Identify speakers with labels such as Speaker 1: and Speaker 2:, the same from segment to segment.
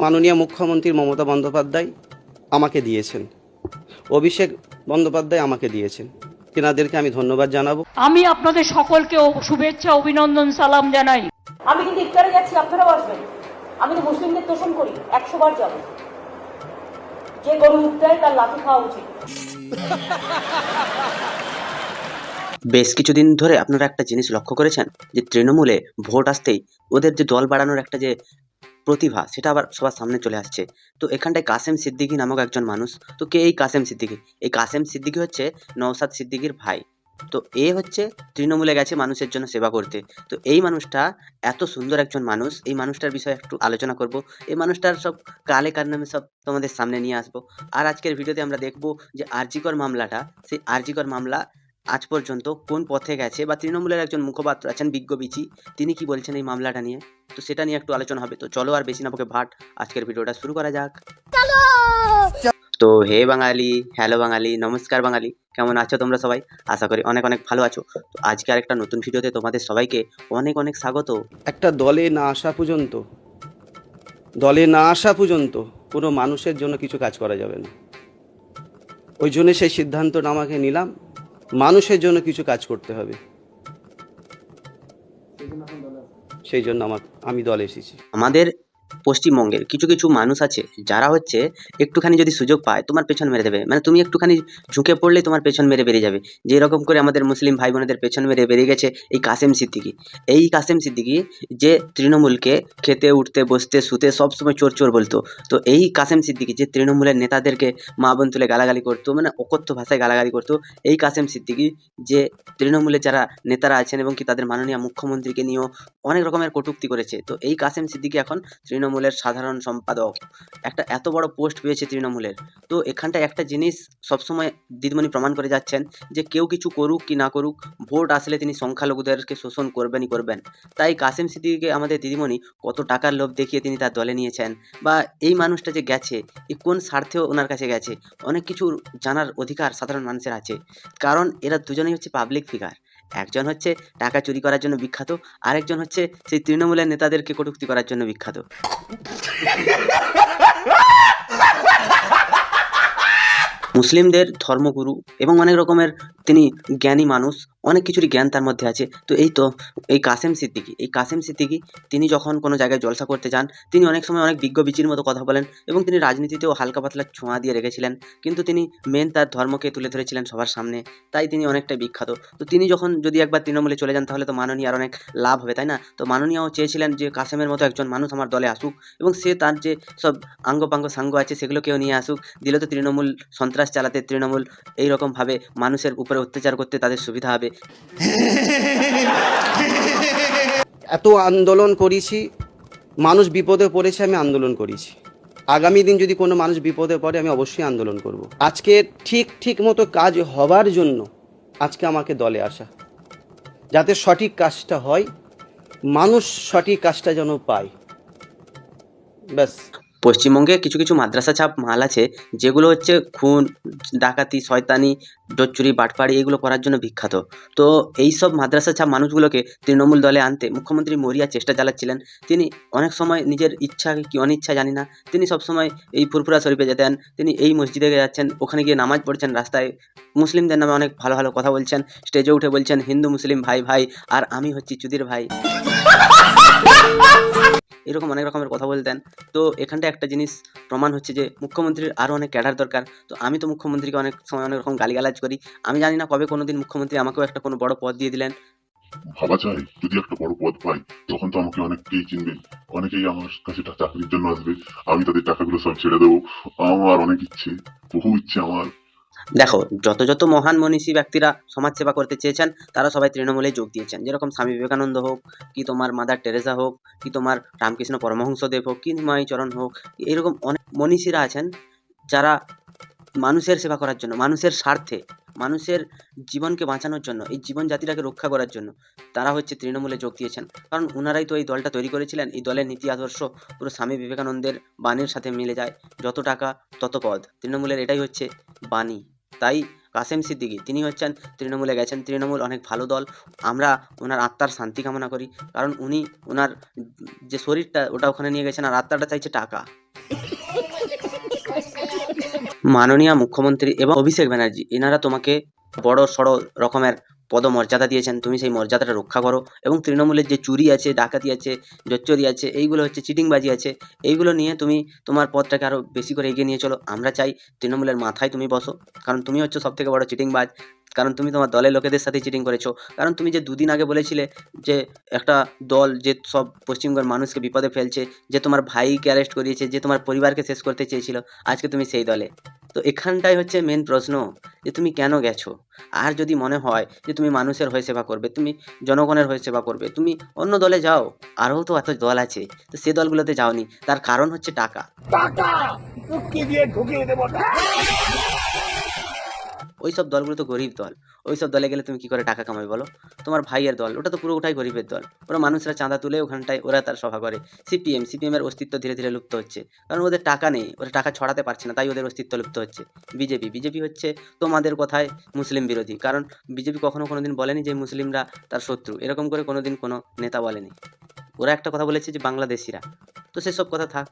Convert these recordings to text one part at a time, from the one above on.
Speaker 1: মাননীয় মুখ্যমন্ত্রী মমতা বন্দ্যোপাধ্যায় আমাকে দিয়েছেন, অভিষেক বন্দ্যোপাধ্যায় আমাকে দিয়েছেন, তেনাদেরকে আমি ধন্যবাদ জানাবো।
Speaker 2: আমি আপনাদের সকলকে শুভেচ্ছা অভিনন্দন সালাম জানাই।
Speaker 3: আমি কিন্তু ইফতারে যাচ্ছি, আপনারাও আসবেন। আমি তো মুসলিমদের তোষণ করি, 100 বার যাব। যে গরু মুখ দেয় তার লাঠি খাওয়া উচিত।
Speaker 4: বেশ কিছুদিন ধরে আপনারা একটা জিনিস লক্ষ্য করেছেন যে তৃণমূলে ভোট আসতেই ওদের যে দল বাড়ানোর একটা যে প্রতিভা সেটা আবার সবার সামনে চলে আসছে। তো এখানটায় কাসেম সিদ্দিকী নামক একজন মানুষ। তো কে এই কাসেম সিদ্দিকী? এই কাসেম সিদ্দিকী হচ্ছে নওশাদ সিদ্দিকীর ভাই। তো এ হচ্ছে তৃণমূলে গেছে মানুষের জন্য সেবা করতে। তো এই মানুষটা এত সুন্দর একজন মানুষ, এই মানুষটার বিষয়ে একটু আলোচনা করব। এই মানুষটার সব কালে কারনামে সব তোমাদের সামনে নিয়ে আসবো। আর আজকের ভিডিওতে আমরা দেখব যে আরজিকর মামলাটা, সেই আরজিকর মামলা আজ পর্যন্ত কোন পথে গেছে, বা তৃণমূলের একজন মুখপাত্র আছেন বিজ্ঞ বিচি, তিনি কি বলছেন এই মামলাটা নিয়ে। তো সেটা নিয়ে একটু আলোচনা হবে। তো চলো আর বেশি না বকে ভাট আজকের ভিডিওটা শুরু করা যাক। তো হে বাঙালি, হ্যালো বাঙালি, নমস্কার বাঙালি, কেমন আছো তোমরা সবাই? আশা করি অনেক অনেক ভালো আছো। তো আজকে আরেকটা নতুন ভিডিওতে তোমাদের সবাইকে অনেক অনেক স্বাগত।
Speaker 1: একটা দলে না আসা পর্যন্ত কোনো মানুষের জন্য কিছু কাজ করা যাবে না। ওই জন্য সেই সিদ্ধান্তটা আমাকে নিলাম, মানুষের জন্য কিছু কাজ করতে হবে। সেই জন্য আমি দলে এসেছি।
Speaker 4: আমাদের পশ্চিমবঙ্গের কিছু কিছু মানুষ আছে যারা হচ্ছে একটুখানি যদি সুযোগ পায় তোমার পেছন মেরে দেবে, মানে তুমি একটুখানি ঝুঁকে পড়লেই তোমার পেছন মেরে বেরিয়ে যাবে। যে এরকম করে আমাদের মুসলিম ভাই বোনেদের পেছন মেরে বেরিয়ে গেছে এই কাসেম সিদ্দিকী। এই কাসেম সিদ্দিকী যে তৃণমূলকে খেতে উঠতে বসতে শুতে সবসময় চোর চোর বলতো। তো এই কাসেম সিদ্দিকী যে তৃণমূলের নেতাদেরকে মা বোন তুলে গালাগালি করতো, মানে অকথ্য ভাষায় গালাগালি করতো। এই কাসেম সিদ্দিকী যে তৃণমূলের যারা নেতারা আছেন এবং কি তাদের মাননীয় মুখ্যমন্ত্রীকে নিয়েও অনেক রকমের কটূক্তি করেছে। তো এই কাসেম সিদ্দিকী এখন তৃণমূলের সাধারণ সম্পাদক, একটা এত বড় পোস্ট পেয়েছে তৃণমূলের। তো এখানটায় একটা জিনিস সবসময় দিদিমণি প্রমাণ করে যাচ্ছেন যে কেউ কিছু করুক কি না করুক, ভোট আসলে তিনি সংখ্যালঘুদেরকে শোষণ করবেনই করবেন। তাই কাসেম সিদ্দিকীকে আমাদের দিদিমণি কত টাকার লোভ দেখিয়ে তিনি তার দলে নিয়েছেন, বা এই মানুষটা যে গেছে এই কোন স্বার্থেও ওনার কাছে গেছে, অনেক কিছু জানার অধিকার সাধারণ মানুষের আছে। কারণ এরা দুজনেই হচ্ছে পাবলিক ফিগার। একজন হচ্ছে টাকা চুরি করার জন্য বিখ্যাত, আরেকজন হচ্ছে সেই তৃণমূলের নেতাদেরকে কটূক্তি করার জন্য বিখ্যাত। মুসলিমদের ধর্মগুরু এবং অনেক রকমের তিনি জ্ঞানী মানুষ, অনেক কিছুরই জ্ঞান তার মধ্যে আছে। তো এই কাসেম সিদ্দিকী তিনি যখন কোনো জায়গায় জলসা করতে যান, তিনি অনেক সময় অনেক বিজ্ঞ বিচির মতো কথা বলেন এবং তিনি রাজনীতিতেও হালকা পাতলা ছোঁয়া দিয়ে রেখেছিলেন। কিন্তু তিনি মেন তার ধর্মকে তুলে ধরেছিলেন সবার সামনে, তাই তিনি অনেকটাই বিখ্যাত। তো তিনি যখন যদি একবার তৃণমূলে চলে যান তাহলে তো মাননীয় আর অনেক লাভ হবে, তাই না? তো মাননীয়ও চেয়েছিলেন যে কাসেমের মতো একজন মানুষ আমার দলে আসুক এবং সে তার যে সব আঙ্গ সাঙ্গ আছে সেগুলোকেও নিয়ে আসুক। দিলে তো তৃণমূল সন্ত্রাস চালাতে, তৃণমূল এইরকমভাবে মানুষের উপরে অত্যাচার করতে তাদের সুবিধা হবে।
Speaker 1: এত আন্দোলন করেছি, মানুষ বিপদে পড়েছে, আমি আন্দোলন করেছি। আগামী দিন যদি কোনো মানুষ বিপদে পড়ে আমি অবশ্যই আন্দোলন করব। আজকে ঠিক মতো কাজ হবার জন্য আজকে আমাকে দলে আসা, যাতে সঠিক কাজটা হয়, মানুষ সঠিক কাজটা যেন পায়, ব্যাস।
Speaker 4: পশ্চিমবঙ্গে কিছু কিছু মাদ্রাসা ছাপ মাল আছে যেগুলো হচ্ছে খুন, ডাকাতি, শয়তানি, জোচ্চুরি, বাটপাড়ি এগুলো করার জন্য বিখ্যাত। তো এই সব মাদ্রাসা ছাপ মানুষগুলোকে তৃণমূল দলে আনতে মুখ্যমন্ত্রী মরিয়া চেষ্টা চালাচ্ছিলেন। তিনি অনেক সময় নিজের ইচ্ছা কি অনিচ্ছা জানি না, তিনি সবসময় এই ফুরফুরা শরীফে যেতেন, তিনি এই মসজিদে যাচ্ছেন, ওখানে গিয়ে নামাজ পড়ছেন, রাস্তায় মুসলিমদের নামে অনেক ভালো ভালো কথা বলছেন, স্টেজে উঠে বলছেন হিন্দু মুসলিম ভাই ভাই, আর আমি হচ্ছি চুদির ভাই, এরকম অনেক রকমের কথা বলতেন। তো এখানটা একটা জিনিস প্রমাণ হচ্ছে যে মুখ্যমন্ত্রীর আরও অনেক ক্যাডার দরকার। তো আমি তো মুখ্যমন্ত্রীকে অনেক সময় অনেক রকম গালিগালাজ করি, আমি জানি না কবে কোনোদিন মুখ্যমন্ত্রী আমাকেও একটা কোনো বড় পদ দিয়ে দিলেন।
Speaker 5: ভাবা যায় যদি একটা বড় পদ পাই তখন তো আমাকে অনেকেই চিনবে, অনেকেই আমার কাছে চাকরির জন্য আসবে, আমি তাদের টাকাগুলো সব ছেড়ে দেবো। আমার অনেক ইচ্ছে, বহু ইচ্ছে আমার।
Speaker 4: দেখো, যত মহান মনীষী ব্যক্তিরা সমাজ সেবা করতে চেয়েছেন তারা সবাই তৃণমূলে যোগ দিয়েছেন। যেরকম স্বামী বিবেকানন্দ হোক, কি তোমার মাদার টেরেসা হোক, কি তোমার রামকৃষ্ণ পরমহংসদেব হোক, কি নিমাইচরণ হোক, এরকম অনেক মনীষীরা আছেন যারা মানুষের সেবা করার জন্য, মানুষের স্বার্থে, মানুষের জীবনকে বাঁচানোর জন্য, এই জীবন জাতিটাকে রক্ষা করার জন্য তারা হচ্ছে তৃণমূলে যোগ দিয়েছেন। কারণ ওনারাই তো এই দলটা তৈরি করেছিলেন। এই দলের নীতি আদর্শ পুরো স্বামী বিবেকানন্দের বাণীর সাথে মিলে যায়। যত টাকা তত পদ, তৃণমূলের এটাই হচ্ছে বাণী। তাই কাসেম সিদ্দিকী তিনি হচ্ছেন তৃণমূলে গেছেন। তৃণমূল অনেক ভালো দল, আমরা ওনার আত্মার শান্তি কামনা করি, কারণ উনি ওনার যে শরীরটা ওটা ওখানে নিয়ে গেছেন আর আত্মাটা চাইছে টাকা। মাননীয় মুখ্যমন্ত্রী এবং অভিষেক ব্যানার্জি এনারা তোমাকে বড় সড় রকমের পদমর্যাদা দিয়েছেন, তুমি সেই মর্যাদাটা রক্ষা করো এবং তৃণমূলের যে চুরি আছে, ডাকাতি আছে, জোচ্চুরি আছে, এইগুলো হচ্ছে চিটিংবাজি আছে, এইগুলো নিয়ে তুমি তোমার পদটাকে আরও বেশি করে এগিয়ে নিয়ে চলো। আমরা চাই তৃণমূলের মাথায় তুমি বসো, কারণ তুমি হচ্ছে সব থেকে বড় চিটিংবাজ, কারণ তুমি তোমার দলের লোকেদের সাথে চিটিং করেছো। কারণ তুমি যে দুদিন আগে বলেছিলে যে একটা দল যে সব পশ্চিমবঙ্গের মানুষকে বিপদে ফেলছে, যে তোমার ভাইকে অ্যারেস্ট করিয়েছে, যে তোমার পরিবারকে শেষ করতে চেয়েছিল, আজকে তুমি সেই দলে। তো এখানটাই হচ্ছে মেন প্রশ্ন যে তুমি কেন গেছো। আর যদি মনে হয় যে তুমি মানুষের হয়ে সেবা করবে, তুমি জনগণের হয়ে সেবা করবে, তুমি অন্য দলে যাও, আরও তো এত দল আছে, তো সে দলগুলোতে যাওনি, তার কারণ হচ্ছে টাকা। ওই সব দলগুলো তো গরিব দল, ওই সব দলে গেলে তুমি কি করে টাকা কামাবে বলো? তোমার ভাইয়ের দল ওটা তো পুরোটাই গরিবের দল, ওরা মানুষরা চাঁদা তুলে ওখানটায় ওরা তার সভা করে। সিপিএম এর অস্তিত্ব ধীরে ধীরে লুপ্ত হচ্ছে, কারণ ওদের টাকা নেই, ওরা টাকা ছড়াতে পারছে না, তাই ওদের অস্তিত্ব লুপ্ত হচ্ছে। বিজেপি হচ্ছে তোমাদের কথায় মুসলিম বিরোধী, কারণ বিজেপি কোনোদিন বলেনি যে মুসলিমরা তার শত্রু, এরকম করে কোনোদিন কোনো নেতা বলেনি। ওরা একটা কথা বলেছে যে বাংলাদেশিরা, তো সেসব কথা থাক।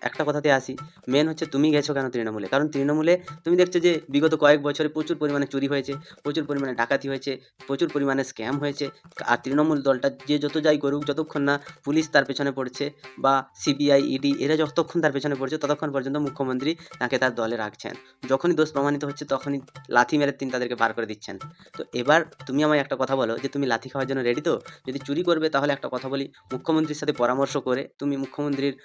Speaker 4: একটা কথাতে আসি, মেন হচ্ছে তুমি গেছো কেন তৃণমূলে? কারণ তৃণমূলে তুমি দেখছো যে বিগত কয়েক বছরে প্রচুর পরিমাণে চুরি হয়েছে, প্রচুর পরিমাণে ডাকাতি হয়েছে, প্রচুর পরিমাণে স্ক্যাম হয়েছে। আর তৃণমূল দলটা যে যত যাই করুক, যতক্ষণ না পুলিশ তার পেছনে পড়ছে বা সিবিআই ইডি এরা যতক্ষণ তার পেছনে পড়ছে, ততক্ষণ পর্যন্ত মুখ্যমন্ত্রী তাকে তার দলে রাখছেন। যখনই দোষ প্রমাণিত হচ্ছে তখনই লাথি মেরে তিনি তাদেরকে বার করে দিচ্ছেন। তো এবার তুমি আমায় একটা কথা বলো যে তুমি লাথি খাওয়ার জন্য রেডি তো? যদি চুরি করবে তাহলে একটা কথা বলি, মুখ্যমন্ত্রীর সাথে পরামর্শ করে তুমি মুখ্যমন্ত্রীর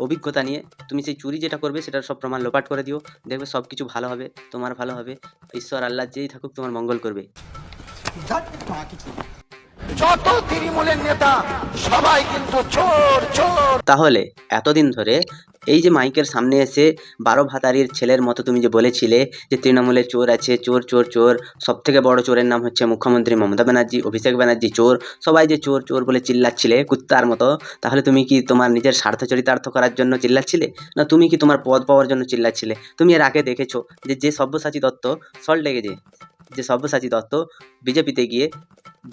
Speaker 4: অভিজ্ঞতা নিয়ে তুমি সেই চুরি যেটা করবে সেটার সব প্রমাণ লোপাট করে দিও, দেখবে সব কিছু ভালো হবে, তোমার ভালো হবে, ঈশ্বর আল্লাহ যেই থাকুক তোমার মঙ্গল করবে।
Speaker 6: যত তৃণমূলের নেতা সবাই কিন্তু চোর চোর।
Speaker 4: তাহলে এতদিন ধরে এই যে মাইকের সামনে এসে 12 ভাতারির ছেলের মতো তুমি যে বলেছিলে যে তৃণমূলে চোর আছে, চোর চোর চোর, সব থেকে বড় চোরের নাম হচ্ছে মুখ্যমন্ত্রী মমতা ব্যানার্জি, অভিষেক ব্যানার্জি চোর, সবাই যে চোর চোর বলে চিল্লাচ্ছিলে কুত্তার মতো, তাহলে তুমি কি তোমার নিজের স্বার্থ চরিতার্থ করার জন্য চিল্লাচ্ছিলে, না তুমি কি তোমার পদ পাওয়ার জন্য চিল্লাচ্ছিলে? তুমি এর আগে দেখেছো যে সব্যসাচী দত্ত সল্ট লেগে যে সব্যসাচী দত্ত বিজেপিতে গিয়ে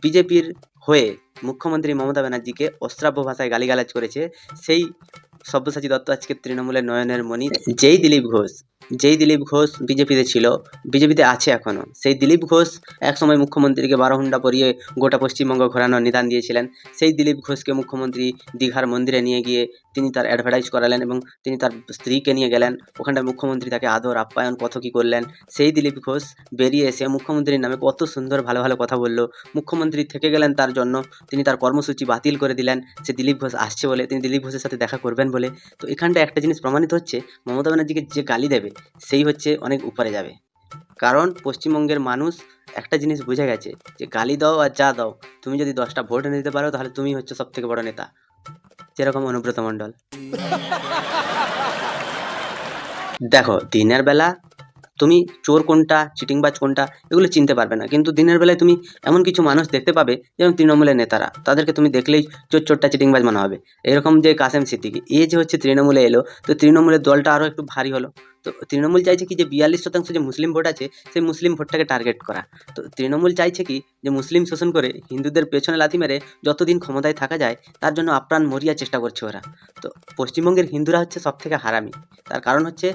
Speaker 4: বিজেপির হয়ে মুখ্যমন্ত্রী মমতা ব্যানার্জিকে অশ্রাব্য ভাষায় গালিগালাজ করেছে, সেই সব্যসাচী দত্ত আজকে তৃণমূলের নয়নের মণি। যেই দিলীপ ঘোষ বিজেপিতে ছিল, বিজেপিতে আছে এখনো, সেই দিলীপ ঘোষ একসময় মুখ্যমন্ত্রীকে 12 হুন্ডা পরিয়ে গোটা পশ্চিমবঙ্গ ঘোরানোর নিদান দিয়েছিলেন। সেই দিলীপ ঘোষকে মুখ্যমন্ত্রী দীঘার মন্দিরে নিয়ে গিয়ে তিনি তার অ্যাডভার্টাইজ করালেন এবং তিনি তার স্ত্রীকে নিয়ে গেলেন, ওখানটায় মুখ্যমন্ত্রী তাকে আদর আপ্যায়ন কত কী করলেন। সেই দিলীপ ঘোষ বেরিয়ে এসে মুখ্যমন্ত্রীর নামে কত সুন্দর ভালো ভালো কথা বলল, মুখ্যমন্ত্রী থেকে গেলেন তার জন্য, তিনি তার কর্মসূচি বাতিল করে দিলেন সে দিলীপ ঘোষ আসছে বলে, তিনি দিলীপ ঘোষের সাথে দেখা করবেন বলে। তো এখানটা একটা জিনিস প্রমাণিত হচ্ছে, মমতা ব্যানার্জিকে যে গালি দেবে সেই হচ্ছে অনেক উপরে যাবে, কারণ পশ্চিমবঙ্গের মানুষ একটা জিনিস বুঝে গেছে যে গালি দাও আর যা দাও, তুমি যদি 10টা ভোট এনে দিতে পারো তাহলে তুমি হচ্ছে সব থেকে বড় নেতা, যেরকম অনুব্রত মণ্ডল। দেখো দিনের বেলা তুমি চোর কোনটা চিটিংবাজ কোনটা এগুলো চিনতে পারবে না, কিন্তু দিনের বেলায় তুমি এমন কিছু মানুষ দেখতে পাবে যেমন তৃণমূলের নেতারা, তাদেরকে তুমি দেখলেই চোরটা চিটিংবাজ মনে হবে। এরকম যে কাসেম সিদ্দিকী যে হচ্ছে তৃণমূলে এলো, তো তৃণমূলের দলটা আরও একটু ভারী হলো। তো তৃণমূল চাইছে কি যে 42% যে মুসলিম ভোট আছে সেই মুসলিম ভোটটাকে টার্গেট করা। তো তৃণমূল চাইছে কি যে মুসলিম শোষণ করে হিন্দুদের পেছনে লাথি মেরে যতদিন ক্ষমতায় থাকা যায় তার জন্য আপ্রাণ মরিয়ার চেষ্টা করছে ওরা। তো পশ্চিমবঙ্গের হিন্দুরা হচ্ছে সব থেকে হারামি, তার কারণ হচ্ছে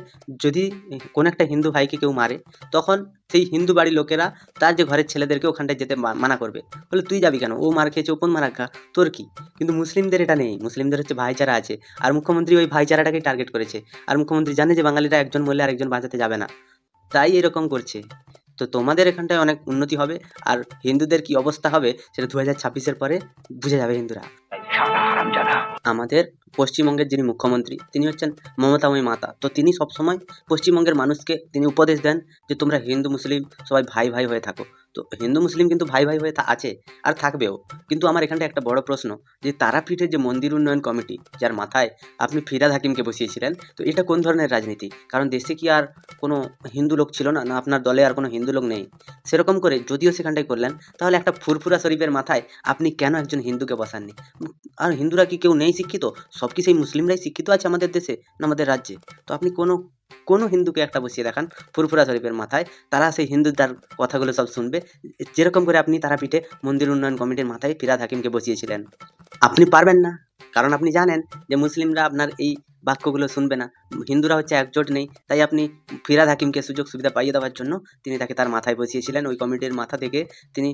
Speaker 4: যদি কোনো একটা হিন্দু ভাইকে কেউ মারে তখন সেই হিন্দু বাড়ির লোকেরা তার যে ঘরের ছেলেদেরকে ওখানটায় যেতে মানা করবে, বলে তুই যাবি কেন, ও মার খেয়েছে ওপন মারা খা, তোর কি। কিন্তু মুসলিমদের এটা নেই, মুসলিমদের হচ্ছে ভাইচারা আছে, আর মুখ্যমন্ত্রী ওই ভাইচারাটাকে টার্গেট করেছে, আর মুখ্যমন্ত্রী জানে যে বাঙালিরা একজন মরলে আরেকজন বাঁচাতে যাবে না, তাই এরকম করছে। তো তোমাদের এখানটায় অনেক উন্নতি হবে, আর হিন্দুদের কি অবস্থা হবে সেটা 2026-এর পরে বুঝে যাবে হিন্দুরা। আমাদের পশ্চিমবঙ্গের যিনি মুখ্যমন্ত্রী তিনি হচ্ছেন মমতাময়ী মাতা, তো তিনি সবসময় পশ্চিমবঙ্গের মানুষকে তিনি উপদেশ দেন যে তোমরা হিন্দু মুসলিম সবাই ভাই ভাই হয়ে থাকো। তো হিন্দু মুসলিম কিন্তু ভাই ভাই হয়ে আছে আর থাকবেও, কিন্তু আমার এখানটা একটা বড় প্রশ্ন যে তারাপীঠের যে মন্দির উন্নয়ন কমিটি যার মাথায় আপনি ফিরহাদ হাকিমকে বসিয়েছিলেন, তো এটা কোন ধরনের রাজনীতি? কারণ দেশে কি আর কোনো হিন্দু লোক ছিল না, না আপনার দলে আর কোনো হিন্দু লোক নেই? সেরকম করে যদিও সেখানটায় করলেন, তাহলে একটা ফুরফুরা শরীফের মাথায় আপনি কেন একজন হিন্দুকে বসাননি? আর হিন্দুরা কি কেউ নেই শিক্ষিত? সব কি সেই মুসলিমরাই শিক্ষিত আছে আমাদের দেশে না আমাদের রাজ্যে? তো আপনি কোনো কোনো হিন্দুকে একটা বসিয়ে দেখান ফুরফুরা শরীফের মাথায়, তারা সেই হিন্দুদার কথাগুলো সব শুনবে। যেরকম করে আপনি তারাপীঠে মন্দির উন্নয়ন কমিটির মাথায় ফিরহাদ হাকিমকে বসিয়েছিলেন। আপনি পারবেন না, কারণ আপনি জানেন যে মুসলিমরা আপনার এই বাক্যগুলো শুনবে না। হিন্দুরা হচ্ছে একজোট নেই, তাই আপনি ফিরহাদ হাকিমকে সুযোগ সুবিধা পাইয়ে দেওয়ার জন্য তিনি তাকে তার মাথায় বসিয়েছিলেন। ওই কমিটির মাথা থেকে তিনি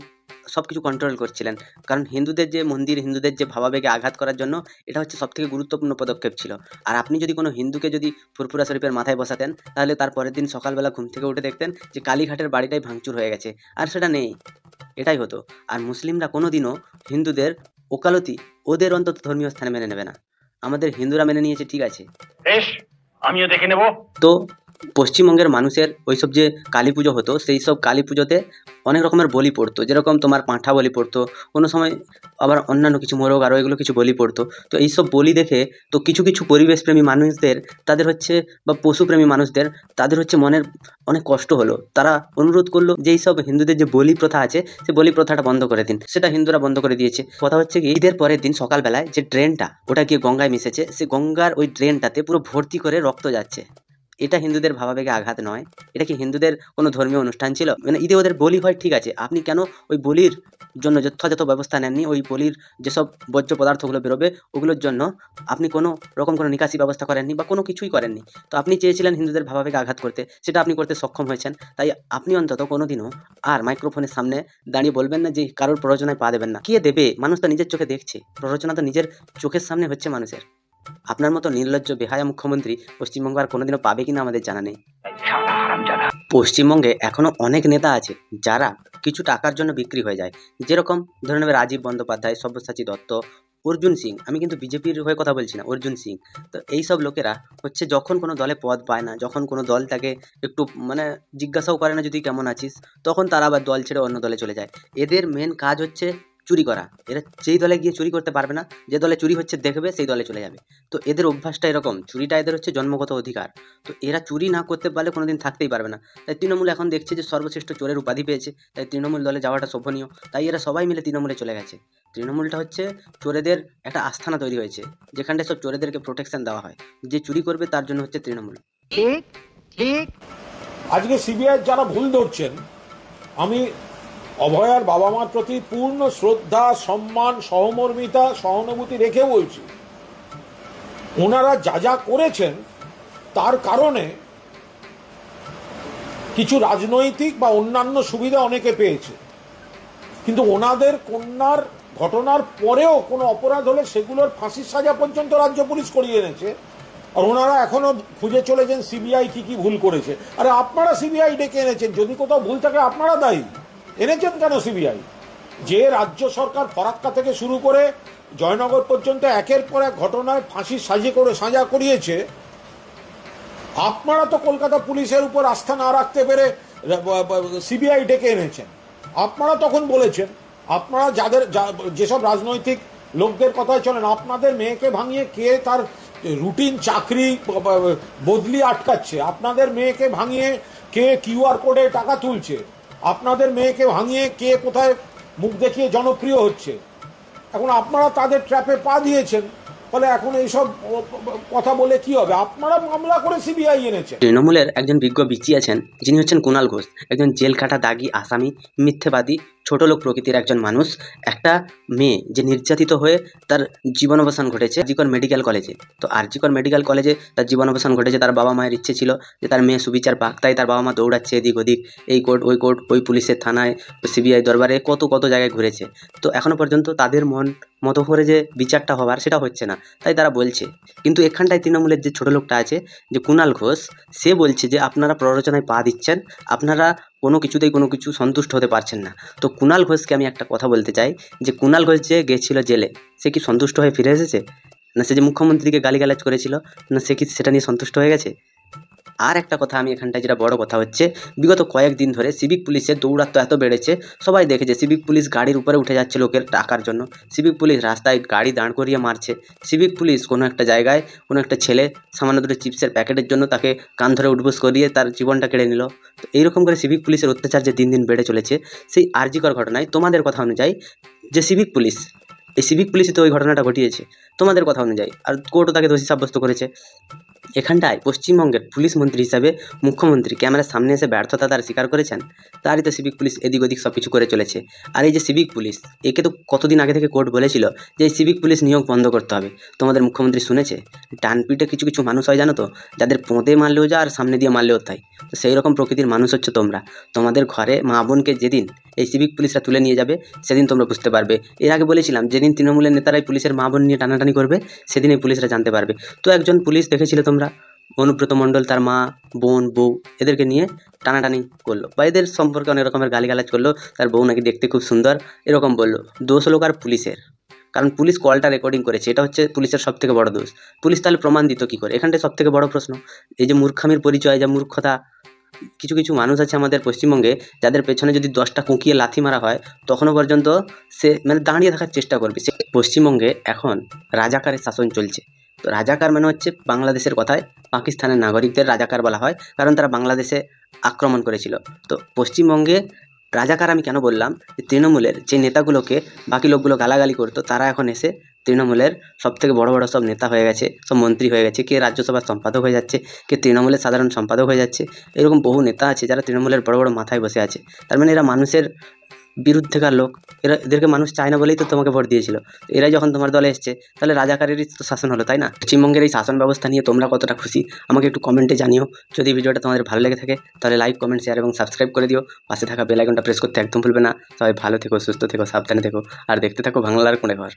Speaker 4: সব কিছু কন্ট্রোল করছিলেন, কারণ হিন্দুদের যে মন্দির, হিন্দুদের যে ভাবাবেগে আঘাত করার জন্য এটা হচ্ছে সবথেকে গুরুত্বপূর্ণ পদক্ষেপ ছিল। আর আপনি যদি কোনো হিন্দুকে যদি ফুরফুরা শরীফের মাথায় বসাতেন, তাহলে তার পরের দিন সকালবেলা ঘুম থেকে উঠে দেখতেন যে কালীঘাটের বাড়িটাই ভাঙচুর হয়ে গেছে, আর সেটা নেই। এটাই হতো। আর মুসলিমরা কোনোদিনও হিন্দুদের ওকালতি ওদের অন্তত ধর্মীয় স্থানে মেনে নেবে না। আমাদের হিন্দুরা মেনে নিয়েছে, ঠিক আছে,
Speaker 7: বেশ, আমিও দেখে নেব।
Speaker 4: তো পশ্চিমবঙ্গের মানুষের ওইসব যে কালী পুজো হতো, সেই সব কালী পুজোতে অনেক রকমের বলি পড়তো, যেরকম তোমার পাঁঠা বলি পড়তো, কোনো সময় আবার অন্যান্য কিছু মোরগ আরও এগুলো কিছু বলি পড়তো। তো এইসব বলি দেখে তো কিছু কিছু পরিবেশপ্রেমী মানুষদের, তাদের হচ্ছে বা পশুপ্রেমী মানুষদের, তাদের হচ্ছে মনের অনেক কষ্ট হলো। তারা অনুরোধ করলো যে এইসব হিন্দুদের যে বলি প্রথা আছে, সেই বলি প্রথাটা বন্ধ করে দিন। সেটা হিন্দুরা বন্ধ করে দিয়েছে। কথা হচ্ছে কি, ঈদের পরের দিন সকালবেলায় যে ড্রেনটা ওটা গিয়ে গঙ্গায় মিশেছে, সে গঙ্গার ওই ড্রেনটাতে পুরো ভর্তি করে রক্ত যাচ্ছে। এটা হিন্দুদের ভাবাবেগে আঘাত নয়? এটা কি হিন্দুদের কোনো ধর্মীয় অনুষ্ঠান ছিল? মানে ঈদে ওদের বলি হয়, ঠিক আছে, আপনি কেন ওই বলির জন্য যথাযথ ব্যবস্থা নেননি? ওই বলির যেসব বর্জ্য পদার্থগুলো বেরোবে ওগুলোর জন্য আপনি কোনো রকম কোনো নিকাশি ব্যবস্থা করেননি বা কোনো কিছুই করেননি। তো আপনি চেয়েছিলেন হিন্দুদের ভাবাবেগে আঘাত করতে, সেটা আপনি করতে সক্ষম হয়েছেন। তাই আপনি অন্তত কোনোদিনও আর মাইক্রোফোনের সামনে দাঁড়িয়ে বলবেন না যে কারোর প্ররোচনায় পা দেবেন না। কে দেবে? মানুষ তো নিজের চোখে দেখছে, প্ররোচনা তো নিজের চোখের সামনে হচ্ছে মানুষের। আপনার মতো নির্লজ্জ বেহায়া মুখ্যমন্ত্রী পশ্চিমবঙ্গ আর কোনোদিনও পাবে কিনা আমাদের জানা নেই। পশ্চিমবঙ্গে এখনো অনেক নেতা আছে যারা কিছু টাকার জন্য বিক্রি হয়ে যায়। যেরকম ধরে নেবে রাজীব বন্দ্যোপাধ্যায়, সব্যসাচী দত্ত, অর্জুন সিং। আমি কিন্তু বিজেপির হয়ে কথা বলছি না, অর্জুন সিং। তো এইসব লোকেরা হচ্ছে যখন কোনো দলে পদ পায় না, যখন কোনো দল তাকে একটু মানে জিজ্ঞাসাও করে না যদি কেমন আছিস, তখন তারা আবার দল ছেড়ে অন্য দলে চলে যায়। এদের মেন কাজ হচ্ছে চুরি করা। এরা যেই দলে গিয়ে চুরি করতে পারবে না, যে দলে চুরি হচ্ছে দেখবে সেই দলে চলে যাবে। তো এদের অভ্যাসটা এরকম, চুরিটা এদের হচ্ছে জন্মগত অধিকার। তো এরা চুরি না করতে পারলে কোনোদিন থাকতেই পারবে না। তাই তৃণমূল এখন দেখছে যে সর্বশ্রেষ্ঠ চোরের উপাধি পেয়েছে, তাই তৃণমূল দলে যাওয়াটা শোভনীয়। তাই এরা সবাই মিলে তৃণমূলে চলে গেছে। তৃণমূলটা হচ্ছে চোরেদের একটা আস্থানা তৈরি হয়েছে, যেখানটায় সব চোরেদেরকে প্রোটেকশন দেওয়া হয়। যে চুরি করবে তার জন্য হচ্ছে তৃণমূল।
Speaker 6: ঠিক ঠিক
Speaker 8: আজকে সিবিআই যারা ভুল ধরছেন, আমি অভয়ার বাবা মার প্রতি পূর্ণ শ্রদ্ধা, সম্মান, সহমর্মিতা, সহানুভূতি রেখে বলছি, ওনারা যা যা করেছেন তার কারণে কিছু রাজনৈতিক বা অন্যান্য সুবিধা অনেকে পেয়েছে, কিন্তু ওনাদের কন্যার ঘটনার পরেও কোনো অপরাধ হলে সেগুলোর ফাঁসির সাজা পর্যন্ত রাজ্য পুলিশ করিয়ে এনেছে। আর ওনারা এখনো খুঁজে চলেছেন সিবিআই কি কি ভুল করেছে। আরে আপনারা সিবিআই ডেকে এনেছেন, যদি কোথাও ভুল থাকে আপনারা দায়ী। এনেছেন কেন সিবিআই? যে রাজ্য সরকার ফরাক্কা থেকে শুরু করে জয়নগর পর্যন্ত একের পর এক ঘটনায় ফাঁসির সাজা করিয়েছে, আপনারা তো কলকাতা পুলিশের উপর আস্থা না রাখতে পেরে সিবিআই ডেকে এনেছেন। আপনারা তখন বলেছেন, আপনারা যেসব রাজনৈতিক লোকদের কথায় চলেন, আপনাদের মেয়েকে ভাঙিয়ে কে তার রুটিন চাকরি বদলি আটকাচ্ছে, আপনাদের মেয়েকে ভাঙিয়ে কে কিউআর কোডে টাকা তুলছে, আপনাদের মেয়েকে ভাঙিয়ে কে কোথায় মুখ দেখিয়ে জনপ্রিয় হচ্ছে, এখন আপনারা তাদের ট্র্যাপে পা দিয়েছেন। ফলে এখন এইসব কথা বলে কি হবে? আপনারা মামলা করে সিবিআই এনেছেন।
Speaker 4: তৃণমূলের একজন বিজ্ঞ বিচি আছেন, যিনি হচ্ছেন কুণাল ঘোষ, একজন জেল কাটা দাগি আসামি, মিথ্যেবাদী, ছোট লোক প্রকৃতির একজন মানুষ। একটা মেয়ে যে নির্যাতিত হয়ে তার জীবনাবসান ঘটেছে আরজিকর মেডিকেল কলেজে। তো আরজিকর মেডিকেল কলেজে তার জীবনাবসান ঘটেছে। তার বাবা মায়ের ইচ্ছে ছিল যে তার মেয়ে সুবিচার পাক, তাই তার বাবা মা দৌড়াচ্ছে এদিক ওদিক, এই কোর্ট ওই পুলিশের থানায়, সিবিআই দরবারে, কত জায়গায় ঘুরেছে। তো এখনো পর্যন্ত তাদের মতো করে যে বিচারটা হবার সেটা হচ্ছে না, তাই তারা বলছে। কিন্তু এখানটায় তৃণমূলের যে ছোট লোকটা আছে, যে কুণাল ঘোষ, সে বলছে যে আপনারা প্ররোচনায় পা দিচ্ছেন, আপনারা কোনো কিছুতেই কোনো কিছু সন্তুষ্ট হতে পারছেন না। তো কুণাল ঘোষকে আমি একটা কথা বলতে চাই, যে কুণাল ঘোষ যে গেছিল জেলে, সে কি সন্তুষ্ট হয়ে ফিরে এসেছে? না সে যে মুখ্যমন্ত্রীকে গালিগালাজ করেছিল, না সে কি সেটা নিয়ে সন্তুষ্ট হয়ে গেছে? আর একটা কথা আমি এখানটায়, যেটা বড় কথা হচ্ছে, বিগত কয়েকদিন ধরে সিভিক পুলিশের দৌরাত্ম এত বেড়েছে, সবাই দেখেছে। সিভিক পুলিশ গাড়ির উপরে উঠে যাচ্ছে লোকের টাকার জন্য, সিভিক পুলিশ রাস্তায় গাড়ি দাঁড় করিয়ে মারছে, সিভিক পুলিশ কোনো একটা জায়গায় কোনো একটা ছেলে সামান্য দুটো চিপসের প্যাকেটের জন্য তাকে কান ধরে উঠবোস করিয়ে তার জীবনটা কেড়ে নিল। তো এইরকম করে সিভিক পুলিশের অত্যাচার যে দিন দিন বেড়ে চলেছে, সেই আরজিকর ঘটনায় তোমাদের কথা অনুযায়ী যে সিভিক পুলিশ, এই সিভিক পুলিশই তো ওই ঘটনাটা ঘটিয়েছে তোমাদের কথা অনুযায়ী, আর কোর্টও তাকে দোষী সাব্যস্ত করেছে। এখানটায় পশ্চিমবঙ্গের পুলিশ মন্ত্রী হিসাবে মুখ্যমন্ত্রী ক্যামেরার সামনে এসে ব্যর্থতা তার স্বীকার করেছেন। তারই তো সিভিক পুলিশ এদিক ওদিক সব কিছু করে চলেছে। আর এই যে সিভিক পুলিশ, একে তো কতদিন আগে থেকে কোর্ট বলেছিল যে এই সিভিক পুলিশ নিয়োগ বন্ধ করতে হবে। তোমাদের মুখ্যমন্ত্রী শুনেছে? ডানপিটে কিছু কিছু মানুষ হয় জানো তো, যাদের পোঁদে মারলেও যা আর সামনে দিয়ে মারলেও তাই। তো সেই রকম প্রকৃতির মানুষ হচ্ছে তোমরা। তোমাদের ঘরে মা বোনকে যেদিন এই সিভিক পুলিশরা তুলে নিয়ে যাবে সেদিন তোমরা বুঝতে পারবে। এর আগে বলেছিলাম যেদিন তৃণমূলের নেতারাই পুলিশের মা বোন নিয়ে টানাটানি করবে সেদিন এই পুলিশরা জানতে পারবে। তো একজন পুলিশ দেখেছিলে তোমরা, অনুব্রত মণ্ডল তার মা, বোন, বউ এদেরকে নিয়ে টানাটানি করলো বা এদের সম্পর্কে অনেক রকমের গালিগালাজ করলো। তার বউ নাকি দেখতে খুব সুন্দর এরকম বললো। দোষ হলো কার? পুলিশের। কারণ পুলিশ কলটা রেকর্ডিং করেছে, এটা হচ্ছে পুলিশের সব থেকে বড় দোষ। পুলিশ তাহলে প্রমাণ দিত কী করে? এখানটায় সব থেকে বড় প্রশ্ন। এই যে মূর্খামির পরিচয়, যা মূর্খতা। কিছু কিছু মানুষ আছে আমাদের পশ্চিমবঙ্গে যাদের পেছনে যদি 10টা কুঁকিয়ে লাথি মারা হয় তখনও পর্যন্ত সে মানে দাঁড়িয়ে থাকার চেষ্টা করবে। সে পশ্চিমবঙ্গে এখন রাজাকারের শাসন চলছে। তো রাজাকার মানে হচ্ছে বাংলাদেশের কথায় পাকিস্তানের নাগরিকদের রাজাকার বলা হয়, কারণ তারা বাংলাদেশে আক্রমণ করেছিল। তো পশ্চিমবঙ্গে রাজাকার আমি কেন বললাম, যে তৃণমূলের যে নেতাগুলোকে বাকি লোকগুলো গালাগালি করতো তারা এখন এসে তৃণমূলের সবথেকে বড় বড় সব নেতা হয়ে গেছে, সব মন্ত্রী হয়ে গেছে, কে রাজ্যসভার সম্পাদক হয়ে যাচ্ছে, কে তৃণমূলের সাধারণ সম্পাদক হয়ে যাচ্ছে। এরকম বহু নেতা আছে যারা তৃণমূলের বড় বড় মাথায় বসে আছে। তার মানে এরা মানুষের বিরুদ্ধেকার লোক। এদেরকে মানুষ চায় না বলেই তো তোমাকে ভোট দিয়েছিল। তো এরাই যখন তোমার দলে এসছে তাহলে রাজাকারেরই তো শাসন হলো, তাই না? পশ্চিমবঙ্গের এই শাসন ব্যবস্থা নিয়ে তোমরা কতটা খুশি আমাকে একটু কমেন্টে জানিও। যদি ভিডিওটা তোমাদের ভালো লেগে থাকে তাহলে লাইক, কমেন্ট, শেয়ার এবং সাবস্ক্রাইব করে দিও। পাশে থাকা বেল আইকনটা প্রেস করতে একদম ভুলবে না। সবাই ভালো থেকো, সুস্থ থেকো, সাবধানে থেকো আর দেখতে থাকো বাংলার কোণে ঘর।